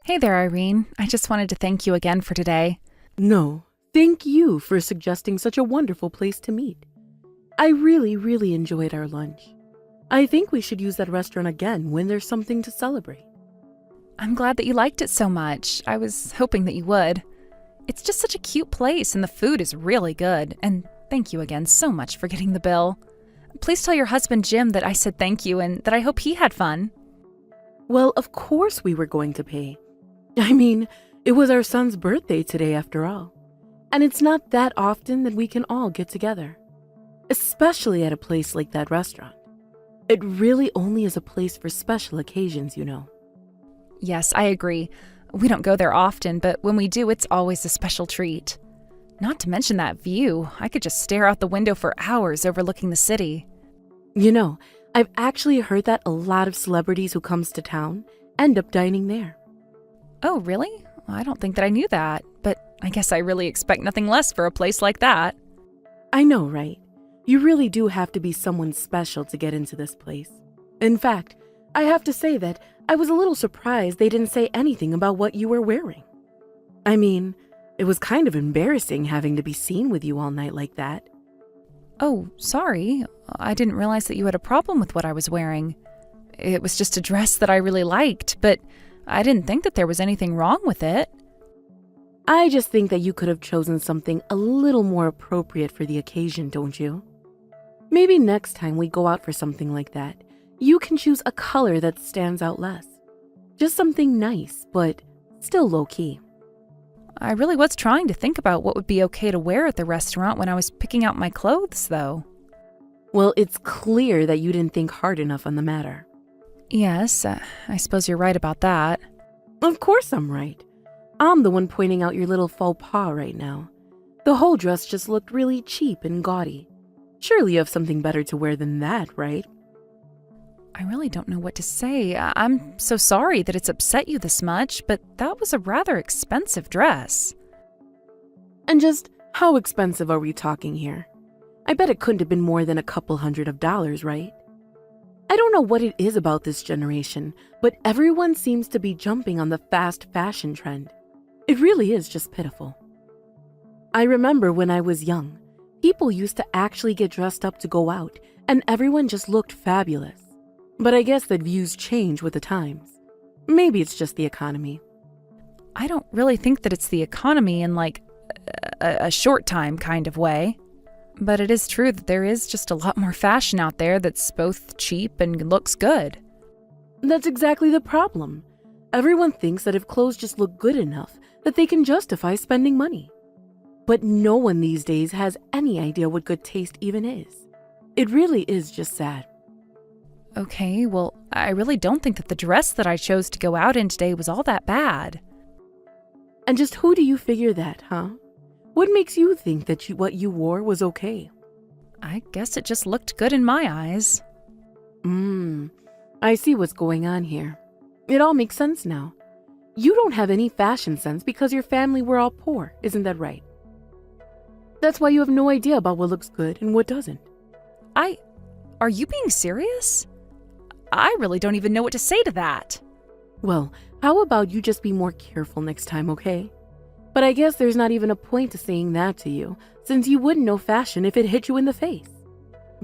Hey there, Irene. I just wanted to thank you again for today. No, thank you for suggesting such a wonderful place to meet. I really enjoyed our lunch. I think we should use that restaurant again when there's something to celebrate. I'm glad that you liked it so much. I was hoping that you would. It's just such a cute place and the food is really good. And thank you again so much for getting the bill. Please tell your husband Jim that I said thank you and that I hope he had fun. Well, of course we were going to pay. I mean, it was our son's birthday today after all. And it's not that often that we can all get together. Especially at a place like that restaurant. It really only is a place for special occasions, you know. Yes, I agree. We don't go there often, but when we do, it's always a special treat. Not to mention that view. I could just stare out the window for hours overlooking the city. You know, I've actually heard that a lot of celebrities who comes to town end up dining there. Oh, really? I don't think that I knew that, but I guess I really expect nothing less for a place like that. I know, right? You really do have to be someone special to get into this place. In fact, I have to say that I was a little surprised they didn't say anything about what you were wearing. I mean, it was kind of embarrassing having to be seen with you all night like that. Oh, sorry. I didn't realize that you had a problem with what I was wearing. It was just a dress that I really liked, but I didn't think that there was anything wrong with it. I just think that you could have chosen something a little more appropriate for the occasion, don't you? Maybe next time we go out for something like that, you can choose a color that stands out less. Just something nice, but still low-key. I really was trying to think about what would be okay to wear at the restaurant when I was picking out my clothes, though. Well, it's clear that you didn't think hard enough on the matter. Yes, I suppose you're right about that. Of course I'm right. I'm the one pointing out your little faux pas right now. The whole dress just looked really cheap and gaudy. Surely you have something better to wear than that, right? I really don't know what to say. I'm so sorry that it's upset you this much, but that was a rather expensive dress. And just how expensive are we talking here? I bet it couldn't have been more than a couple $100s, right? I don't know what it is about this generation, but everyone seems to be jumping on the fast fashion trend. It really is just pitiful. I remember when I was young, people used to actually get dressed up to go out, and everyone just looked fabulous. But I guess that views change with the times. Maybe it's just the economy. I don't really think that it's the economy in like a short time kind of way. But it is true that there is just a lot more fashion out there that's both cheap and looks good. That's exactly the problem. Everyone thinks that if clothes just look good enough, that they can justify spending money. But no one these days has any idea what good taste even is. It really is just sad. Okay, well, I really don't think that the dress that I chose to go out in today was all that bad. And just who do you figure that, huh? What makes you think that what you wore was okay? I guess it just looked good in my eyes. I see what's going on here. It all makes sense now. You don't have any fashion sense because your family were all poor, isn't that right? That's why you have no idea about what looks good and what doesn't. Are you being serious? I really don't even know what to say to that. Well, how about you just be more careful next time, okay? But I guess there's not even a point to saying that to you, since you wouldn't know fashion if it hit you in the face.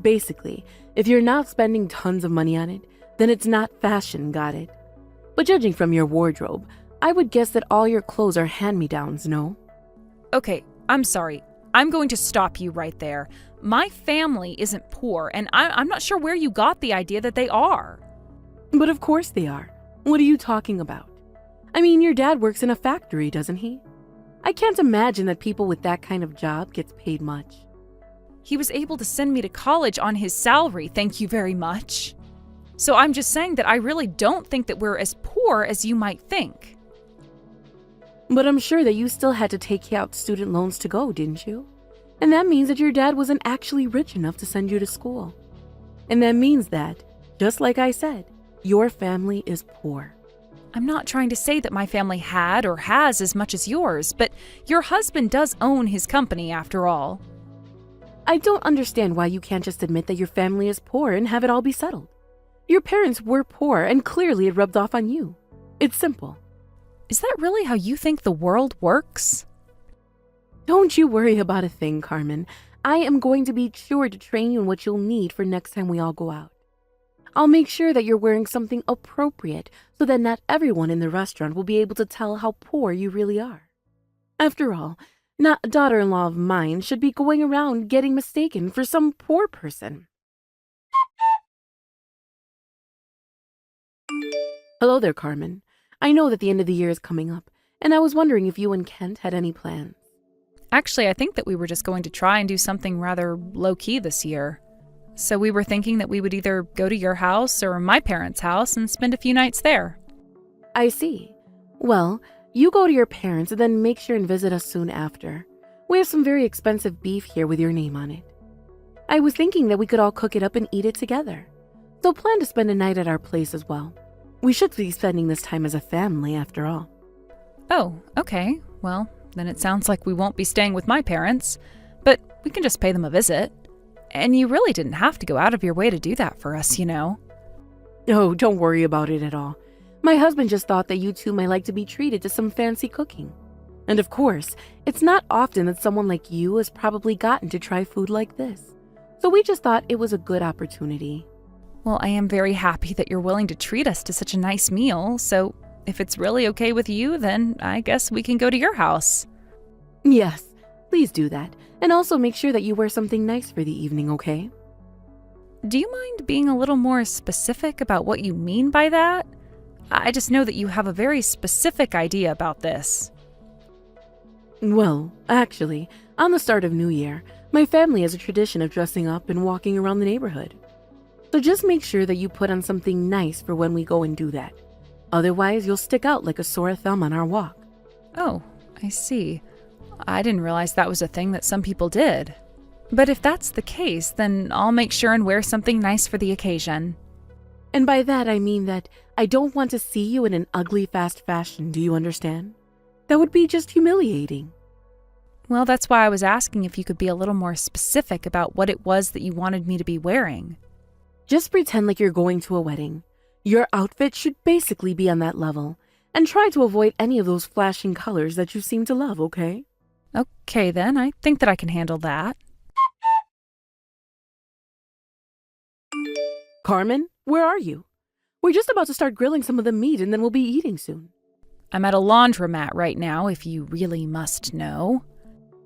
Basically, if you're not spending tons of money on it, then it's not fashion, got it? But judging from your wardrobe, I would guess that all your clothes are hand-me-downs, no? Okay, I'm sorry. I'm going to stop you right there. My family isn't poor, and I'm not sure where you got the idea that they are. But of course they are. What are you talking about? I mean, your dad works in a factory, doesn't he? I can't imagine that people with that kind of job gets paid much. He was able to send me to college on his salary, thank you very much. So I'm just saying that I really don't think that we're as poor as you might think. But I'm sure that you still had to take out student loans to go, didn't you? And that means that your dad wasn't actually rich enough to send you to school. And that means that, just like I said, your family is poor. I'm not trying to say that my family had or has as much as yours, but your husband does own his company after all. I don't understand why you can't just admit that your family is poor and have it all be settled. Your parents were poor and clearly it rubbed off on you. It's simple. Is that really how you think the world works? Don't you worry about a thing, Carmen. I am going to be sure to train you in what you'll need for next time we all go out. I'll make sure that you're wearing something appropriate so that not everyone in the restaurant will be able to tell how poor you really are. After all, not a daughter-in-law of mine should be going around getting mistaken for some poor person. Hello there, Carmen. I know that the end of the year is coming up, and I was wondering if you and Kent had any plans. Actually, I think that we were just going to try and do something rather low-key this year. So we were thinking that we would either go to your house or my parents' house and spend a few nights there. I see. Well, you go to your parents and then make sure and visit us soon after. We have some very expensive beef here with your name on it. I was thinking that we could all cook it up and eat it together. So plan to spend a night at our place as well. We should be spending this time as a family after all. Oh, okay. Well, then it sounds like we won't be staying with my parents, but we can just pay them a visit. And you really didn't have to go out of your way to do that for us, you know. Oh, don't worry about it at all. My husband just thought that you two might like to be treated to some fancy cooking. And of course, it's not often that someone like you has probably gotten to try food like this. So we just thought it was a good opportunity. Well, I am very happy that you're willing to treat us to such a nice meal, so if it's really okay with you, then I guess we can go to your house. Yes, please do that. And also make sure that you wear something nice for the evening, okay? Do you mind being a little more specific about what you mean by that? I just know that you have a very specific idea about this. Well, actually, on the start of New Year, my family has a tradition of dressing up and walking around the neighborhood. So just make sure that you put on something nice for when we go and do that. Otherwise, you'll stick out like a sore thumb on our walk. Oh, I see. I didn't realize that was a thing that some people did. But if that's the case, then I'll make sure and wear something nice for the occasion. And by that, I mean that I don't want to see you in an ugly fast fashion, do you understand? That would be just humiliating. Well, that's why I was asking if you could be a little more specific about what it was that you wanted me to be wearing. Just pretend like you're going to a wedding. Your outfit should basically be on that level. And try to avoid any of those flashing colors that you seem to love, okay? Okay, then. I think that I can handle that. Carmen, where are you? We're just about to start grilling some of the meat and then we'll be eating soon. I'm at a laundromat right now, if you really must know.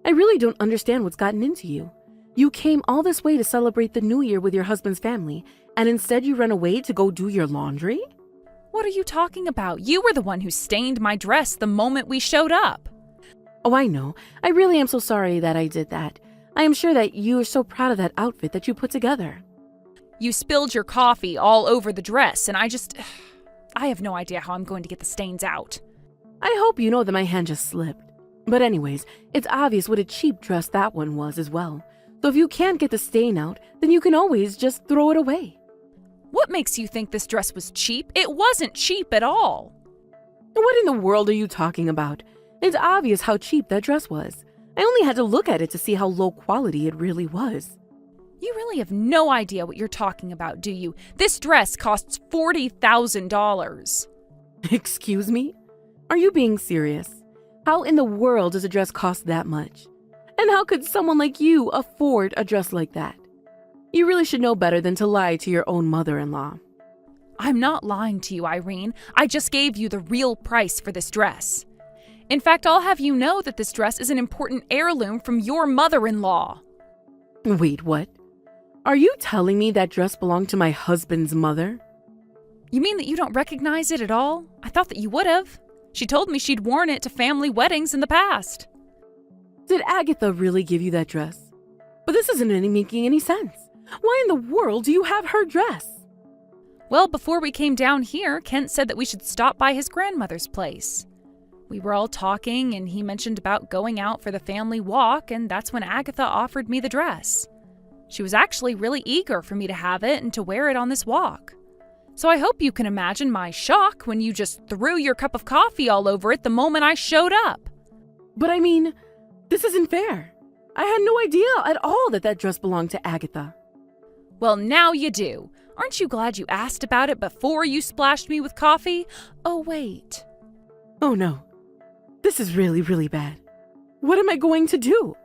I really don't understand what's gotten into you. You came all this way to celebrate the New Year with your husband's family, and instead you run away to go do your laundry? What are you talking about? You were the one who stained my dress the moment we showed up. Oh, I know. I really am so sorry that I did that. I am sure that you are so proud of that outfit that you put together. You spilled your coffee all over the dress, and I have no idea how I'm going to get the stains out. I hope you know that my hand just slipped. But anyways, it's obvious what a cheap dress that one was as well. So if you can't get the stain out, then you can always just throw it away. What makes you think this dress was cheap? It wasn't cheap at all. What in the world are you talking about? It's obvious how cheap that dress was. I only had to look at it to see how low quality it really was. You really have no idea what you're talking about, do you? This dress costs $40,000. Excuse me? Are you being serious? How in the world does a dress cost that much? And how could someone like you afford a dress like that? You really should know better than to lie to your own mother-in-law. I'm not lying to you, Irene. I just gave you the real price for this dress. In fact, I'll have you know that this dress is an important heirloom from your mother-in-law. Wait, what? Are you telling me that dress belonged to my husband's mother? You mean that you don't recognize it at all? I thought that you would have. She told me she'd worn it to family weddings in the past. Did Agatha really give you that dress? But this isn't making any sense. Why in the world do you have her dress? Well, before we came down here, Kent said that we should stop by his grandmother's place. We were all talking, and he mentioned about going out for the family walk, and that's when Agatha offered me the dress. She was actually really eager for me to have it and to wear it on this walk. So I hope you can imagine my shock when you just threw your cup of coffee all over it the moment I showed up. But I mean, this isn't fair. I had no idea at all that that dress belonged to Agatha. Well, now you do. Aren't you glad you asked about it before you splashed me with coffee? Oh, wait. Oh no. This is really, really bad. What am I going to do?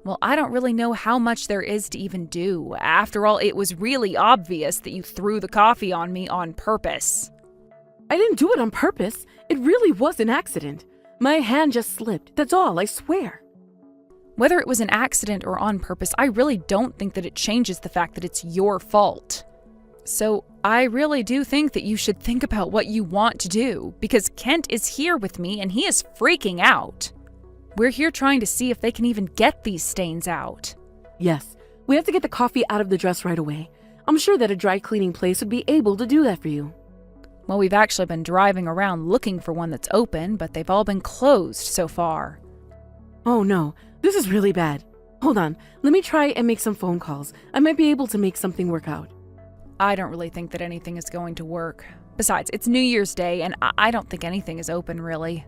Well, I don't really know how much there is to even do. After all, it was really obvious that you threw the coffee on me on purpose. I didn't do it on purpose. It really was an accident. My hand just slipped. That's all, I swear. Whether it was an accident or on purpose, I really don't think that it changes the fact that it's your fault. So I really do think that you should think about what you want to do, because Kent is here with me and he is freaking out. We're here trying to see if they can even get these stains out. Yes, we have to get the coffee out of the dress right away. I'm sure that a dry cleaning place would be able to do that for you. Well, we've actually been driving around looking for one that's open, but they've all been closed so far. Oh no, this is really bad. Hold on, let me try and make some phone calls. I might be able to make something work out. I don't really think that anything is going to work. Besides, it's New Year's Day, and I don't think anything is open, really.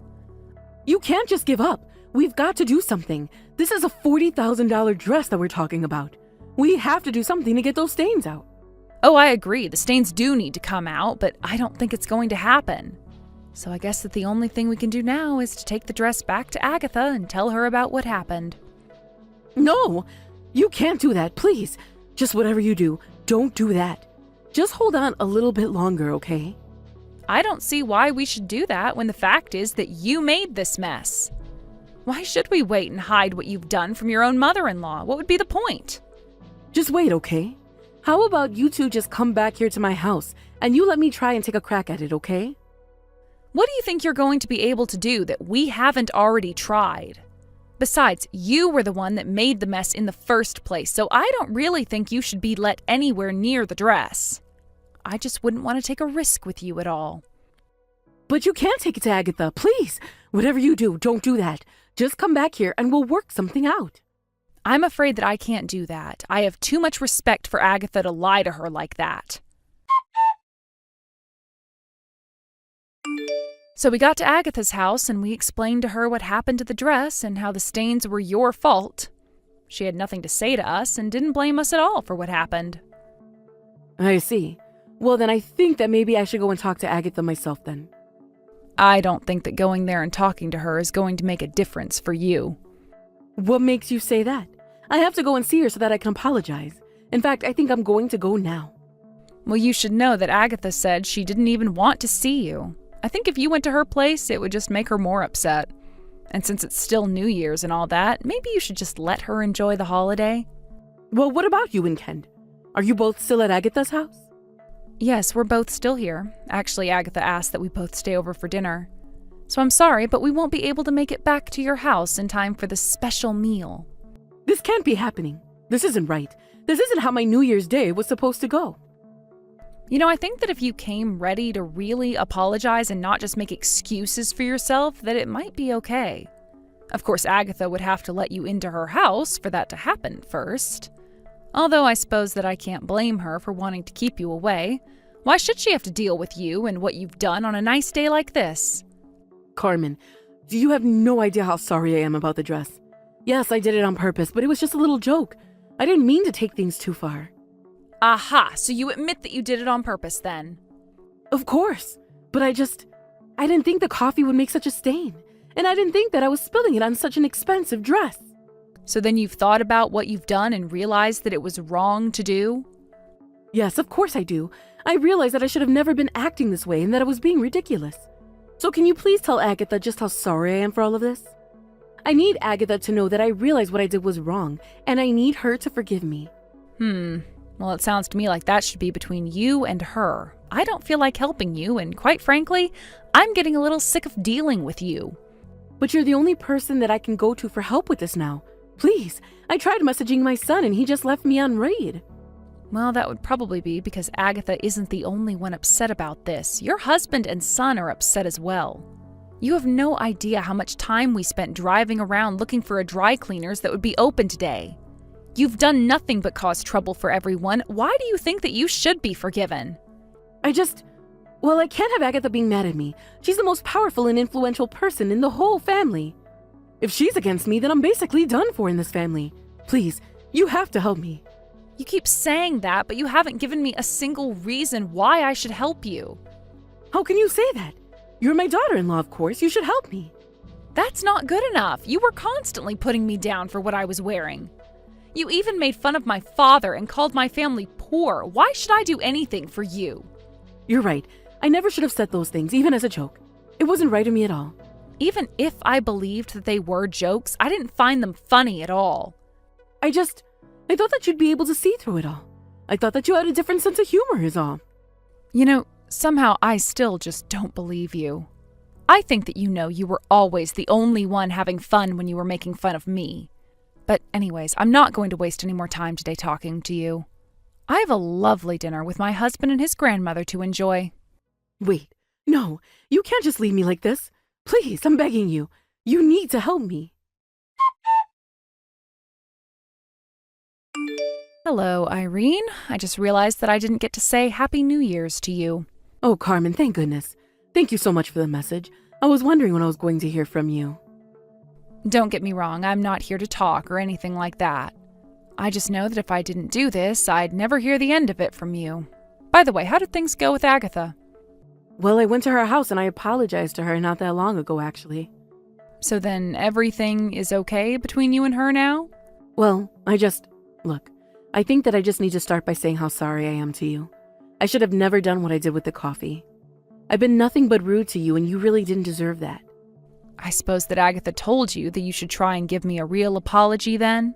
You can't just give up. We've got to do something. This is a $40,000 dress that we're talking about. We have to do something to get those stains out. Oh, I agree. The stains do need to come out, but I don't think it's going to happen. So I guess that the only thing we can do now is to take the dress back to Agatha and tell her about what happened. No, you can't do that, please. Just whatever you do, don't do that. Just hold on a little bit longer, okay? I don't see why we should do that when the fact is that you made this mess. Why should we wait and hide what you've done from your own mother-in-law? What would be the point? Just wait, okay? How about you two just come back here to my house and you let me try and take a crack at it, okay? What do you think you're going to be able to do that we haven't already tried? Besides, you were the one that made the mess in the first place, so I don't really think you should be let anywhere near the dress. I just wouldn't want to take a risk with you at all. But you can't take it to Agatha, please. Whatever you do, don't do that. Just come back here and we'll work something out. I'm afraid that I can't do that. I have too much respect for Agatha to lie to her like that. So we got to Agatha's house and we explained to her what happened to the dress and how the stains were your fault. She had nothing to say to us and didn't blame us at all for what happened. I see. Well, then I think that maybe I should go and talk to Agatha myself then. I don't think that going there and talking to her is going to make a difference for you. What makes you say that? I have to go and see her so that I can apologize. In fact, I think I'm going to go now. Well, you should know that Agatha said she didn't even want to see you. I think if you went to her place, it would just make her more upset. And since it's still New Year's and all that, maybe you should just let her enjoy the holiday. Well, what about you and Kent? Are you both still at Agatha's house? Yes, we're both still here. Actually, Agatha asked that we both stay over for dinner. So I'm sorry, but we won't be able to make it back to your house in time for the special meal. This can't be happening. This isn't right. This isn't how my New Year's Day was supposed to go. You know, I think that if you came ready to really apologize and not just make excuses for yourself, that it might be okay. Of course, Agatha would have to let you into her house for that to happen first. Although I suppose that I can't blame her for wanting to keep you away. Why should she have to deal with you and what you've done on a nice day like this? Carmen, you have no idea how sorry I am about the dress. Yes, I did it on purpose, but it was just a little joke. I didn't mean to take things too far. Aha, so you admit that you did it on purpose then? Of course, but I didn't think the coffee would make such a stain. And I didn't think that I was spilling it on such an expensive dress. So then you've thought about what you've done and realized that it was wrong to do? Yes, of course I do. I realized that I should have never been acting this way and that I was being ridiculous. So can you please tell Agatha just how sorry I am for all of this? I need Agatha to know that I realized what I did was wrong, and I need her to forgive me. Well, it sounds to me like that should be between you and her. I don't feel like helping you, and quite frankly, I'm getting a little sick of dealing with you. But you're the only person that I can go to for help with this now. Please, I tried messaging my son and he just left me on read. Well, that would probably be because Agatha isn't the only one upset about this. Your husband and son are upset as well. You have no idea how much time we spent driving around looking for a dry cleaners that would be open today. You've done nothing but cause trouble for everyone. Why do you think that you should be forgiven? I can't have Agatha being mad at me. She's the most powerful and influential person in the whole family. If she's against me, then I'm basically done for in this family. Please, you have to help me. You keep saying that, but you haven't given me a single reason why I should help you. How can you say that? You're my daughter-in-law, of course. You should help me. That's not good enough. You were constantly putting me down for what I was wearing. You even made fun of my father and called my family poor. Why should I do anything for you? You're right. I never should have said those things, even as a joke. It wasn't right of me at all. Even if I believed that they were jokes, I didn't find them funny at all. I thought that you'd be able to see through it all. I thought that you had a different sense of humor is all. You know, somehow I still just don't believe you. I think that you were always the only one having fun when you were making fun of me. But anyways, I'm not going to waste any more time today talking to you. I have a lovely dinner with my husband and his grandmother to enjoy. Wait, no, you can't just leave me like this. Please, I'm begging you. You need to help me. Hello, Irene. I just realized that I didn't get to say Happy New Year's to you. Oh, Carmen, thank goodness. Thank you so much for the message. I was wondering when I was going to hear from you. Don't get me wrong, I'm not here to talk or anything like that. I just know that if I didn't do this, I'd never hear the end of it from you. By the way, how did things go with Agatha? Well, I went to her house and I apologized to her not that long ago, actually. So then everything is okay between you and her now? Well, look, I think that I just need to start by saying how sorry I am to you. I should have never done what I did with the coffee. I've been nothing but rude to you and you really didn't deserve that. I suppose that Agatha told you that you should try and give me a real apology then?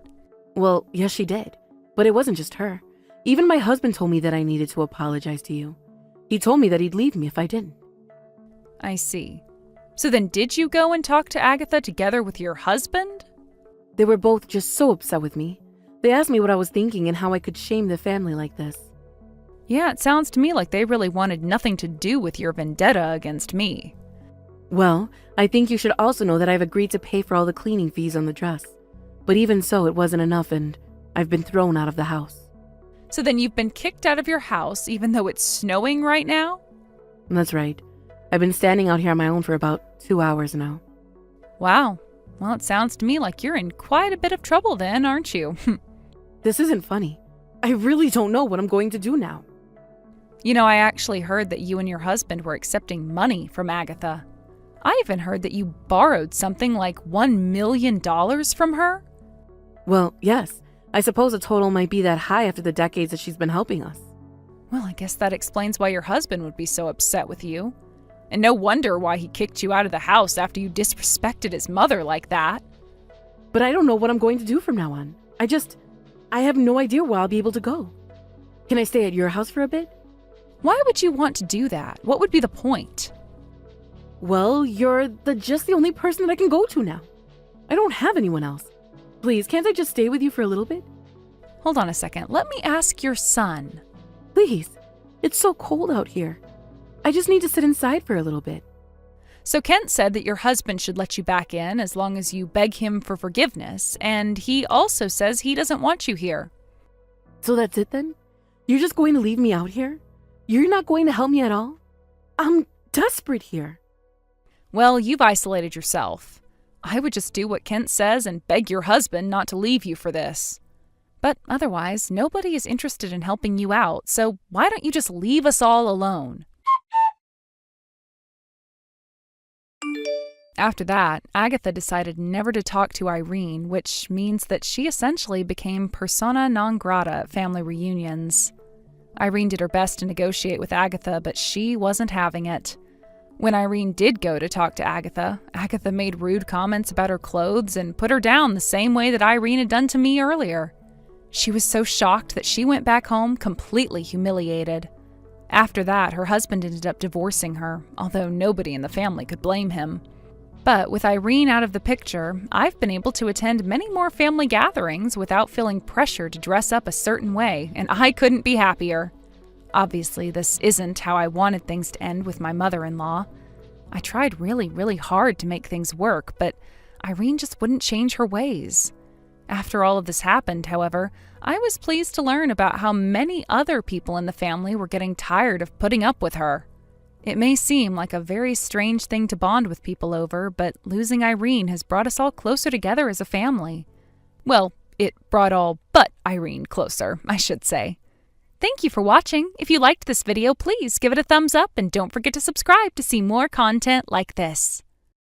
Well, yes, she did. But it wasn't just her. Even my husband told me that I needed to apologize to you. He told me that he'd leave me if I didn't. I see. So then did you go and talk to Agatha together with your husband? They were both just so upset with me. They asked me what I was thinking and how I could shame the family like this. Yeah, it sounds to me like they really wanted nothing to do with your vendetta against me. Well, I think you should also know that I've agreed to pay for all the cleaning fees on the dress. But even so, it wasn't enough and I've been thrown out of the house. So then you've been kicked out of your house even though it's snowing right now? That's right. I've been standing out here on my own for about 2 hours now. Wow. Well, it sounds to me like you're in quite a bit of trouble then, aren't you? This isn't funny. I really don't know what I'm going to do now. You know, I actually heard that you and your husband were accepting money from Agatha. I even heard that you borrowed something like $1 million from her. Well, yes. I suppose the total might be that high after the decades that she's been helping us. Well, I guess that explains why your husband would be so upset with you. And no wonder why he kicked you out of the house after you disrespected his mother like that. But I don't know what I'm going to do from now on. I have no idea where I'll be able to go. Can I stay at your house for a bit? Why would you want to do that? What would be the point? Well, you're just the only person that I can go to now. I don't have anyone else. Please, can't I just stay with you for a little bit? Hold on a second. Let me ask your son. Please. It's so cold out here. I just need to sit inside for a little bit. So Kent said that your husband should let you back in as long as you beg him for forgiveness, and he also says he doesn't want you here. So that's it then? You're just going to leave me out here? You're not going to help me at all? I'm desperate here. Well, you've isolated yourself. I would just do what Kent says and beg your husband not to leave you for this. But otherwise, nobody is interested in helping you out, so why don't you just leave us all alone? After that, Agatha decided never to talk to Irene, which means that she essentially became persona non grata at family reunions. Irene did her best to negotiate with Agatha, but she wasn't having it. When Irene did go to talk to Agatha, Agatha made rude comments about her clothes and put her down the same way that Irene had done to me earlier. She was so shocked that she went back home completely humiliated. After that, her husband ended up divorcing her, although nobody in the family could blame him. But with Irene out of the picture, I've been able to attend many more family gatherings without feeling pressure to dress up a certain way, and I couldn't be happier. Obviously, this isn't how I wanted things to end with my mother-in-law. I tried really, really hard to make things work, but Irene just wouldn't change her ways. After all of this happened, however, I was pleased to learn about how many other people in the family were getting tired of putting up with her. It may seem like a very strange thing to bond with people over, but losing Irene has brought us all closer together as a family. Well, it brought all but Irene closer, I should say. Thank you for watching. If you liked this video, please give it a thumbs up and don't forget to subscribe to see more content like this.